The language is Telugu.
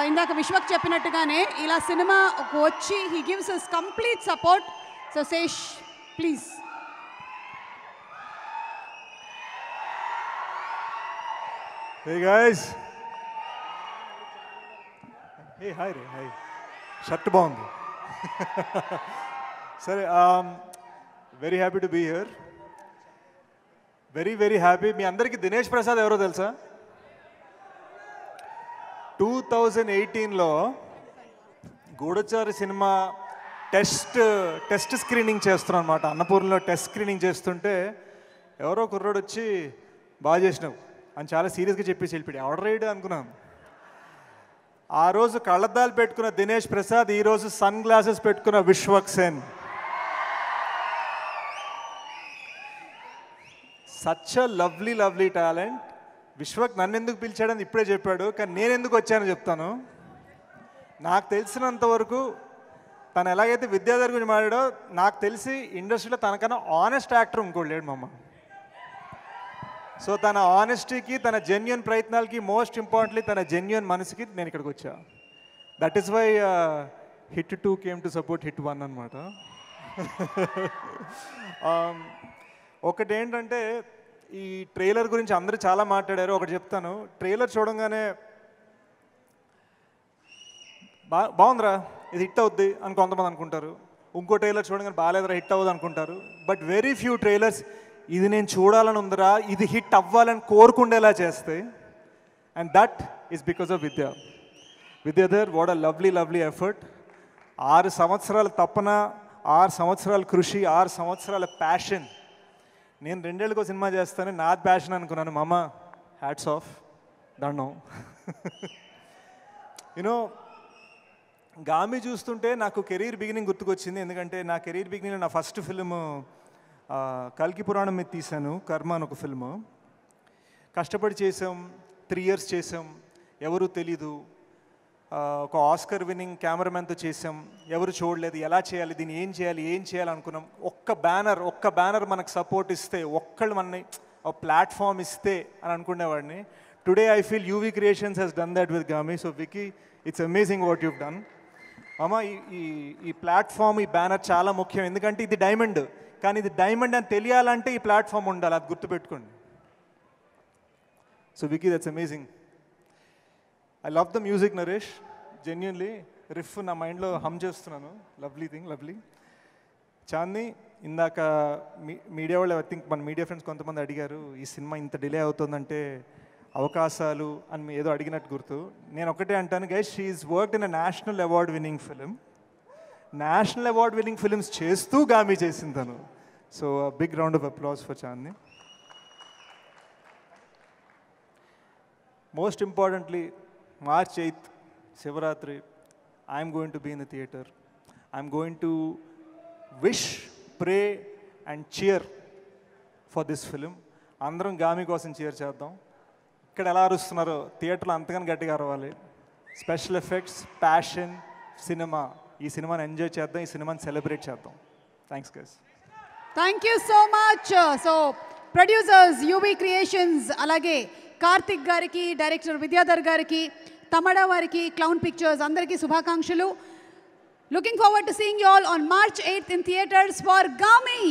ఇందాక విశ్వక్ చెప్పినట్టుగానే ఇలా సినిమా వచ్చి he gives his complete support. So Sesh please. Hey guys. Hey, hi Ray, hi. Shirt బాగుంది. సరే, very happy to be here. Very happy. మీ అందరికీ దినేష్ ప్రసాద్ ఎవరో తెలుసా? 2018లో గూఢచారి సినిమా టెస్ట్ స్క్రీనింగ్ చేస్తున్నాం అనమాట. అన్నపూర్ణలో టెస్ట్ స్క్రీనింగ్ చేస్తుంటే ఎవరో కుర్రోడు వచ్చి బాగా చేసినావు అని చాలా సీరియస్గా చెప్పేసి వెళ్ళిపోయాడు. ఆర్డర్ రైడ్ అనుకున్నాం. ఆ రోజు కళ్ళద్దాలు పెట్టుకున్న దినేష్ ప్రసాద్, ఈరోజు సన్ గ్లాసెస్ పెట్టుకున్న Vishwak Sen. Such a lovely talent. Vishwak నన్ను ఎందుకు పిలిచాడని ఇప్పుడే చెప్పాడు, కానీ నేను ఎందుకు వచ్చానో చెప్తాను. నాకు తెలిసినంత వరకు తను ఎలాగైతే విద్యాధర్ గురించి మాట్లాడో, నాకు తెలిసి ఇండస్ట్రీలో తనకన్నా ఆనెస్ట్ యాక్టర్ ఇంకోటి లేడు మమ్మ. సో తన ఆనెస్టీకి, తన జెన్యున్ ప్రయత్నాలకి, మోస్ట్ ఇంపార్టెంట్లీ తన జెన్యున్ మనసుకి నేను ఇక్కడికి వచ్చా. That is why hit 2 came to support hit 1 అనమాట. ఒకటి ఏంటంటే, ఈ ట్రైలర్ గురించి అందరూ చాలా మాట్లాడారు. ఒకటి చెప్తాను. ట్రైలర్ చూడంగానే బాగుందిరా, ఇది హిట్ అవుద్ది అని కొంతమంది అనుకుంటారు. ఇంకో ట్రైలర్ చూడగానే బాగాలేదురా, హిట్ అవ్వదు అనుకుంటారు. బట్ వెరీ ఫ్యూ ట్రైలర్స్ ఇది నేను చూడాలని ఉందిరా, ఇది హిట్ అవ్వాలని కోరుకుండేలా చేస్తాయి. And that is because of Vidyadhar. What a lovely effort. 6 సంవత్సరాల తపన, 6 సంవత్సరాల కృషి, 6 సంవత్సరాల ప్యాషన్. నేను 2 ఏళ్ళకో సినిమా చేస్తాను, నాది ప్యాషన్ అనుకున్నాను. మామ, హ్యాట్స్ ఆఫ్, దండం. యూనో, గామి చూస్తుంటే నాకు కెరీర్ బిగినింగ్ గుర్తుకొచ్చింది. ఎందుకంటే నా కెరీర్ బిగినింగ్లో నా ఫస్ట్ ఫిల్మ్ కల్కి పురాణం మీద తీశాను, కర్మ అని ఒక ఫిల్ము. కష్టపడి చేసాం, 3 years చేసాం, ఎవరు తెలీదు. ఒక ఆస్కర్ విన్నింగ్ కెమెరామెన్తో చేసాం, ఎవరు చూడలేదు. ఎలా చేయాలి, దీన్ని ఏం చేయాలి అనుకున్నాం. ఒక్క బ్యానర్ మనకు సపోర్ట్ ఇస్తే, ఒక్కళ్ళు మనని ప్లాట్ఫామ్ ఇస్తే అని అనుకునేవాడిని. Today I feel UV Creations has done that with Gaami. So Vicky, it's amazing what you've done. అమ్మ, ఈ ప్లాట్ఫామ్, ఈ బ్యానర్ చాలా ముఖ్యం. ఎందుకంటే ఇది డైమండ్, కానీ ఇది డైమండ్ అని తెలియాలంటే ఈ ప్లాట్ఫామ్ ఉండాలి. అది గుర్తుపెట్టుకోండి. So Vicky, that's amazing. I love the music Naresh. Genuinely riff నా మైండ్లో హమ్ చేస్తున్నాను. లవ్లీ. చాందీ, ఇందాక మీడియా వాళ్ళు, ఐ థింక్ మన మీడియా ఫ్రెండ్స్ కొంతమంది అడిగారు, ఈ సినిమా ఇంత డిలే అవుతుందంటే అవకాశాలు అని ఏదో అడిగినట్టు గుర్తు. నేను ఒకటే అంటాను guys, she is worked in a national award winning film. National award winning films చేస్తూ గామి చేసింది తను. So big round of applause for Chandi. Most importantly, March 8th, Shivratri, I'm going to be in the theatre. I'm going to wish, pray and cheer for this film. అందరం గామి కోసం చీర్ చేద్దాం. ఇక్కడ ఎలా అరుస్తున్నారో థియేటర్లో అంతగానే గట్టిగా అరవాలి. Special effects, passion, cinema. ఈ సినిమాని ఎంజాయ్ చేద్దాం, ఈ సినిమాని సెలబ్రేట్ చేద్దాం. Thanks guys. Thank you so much. So producers UV Creations, అలాగే కార్తిక్ గారికి, డైరెక్టర్ విద్యాధర్ గారికి, తమడా వారికి, క్లౌన్ పిక్చర్స్ అందరికీ శుభాకాంక్షలు. Looking forward to seeing you all on March 8th in theaters for Gami.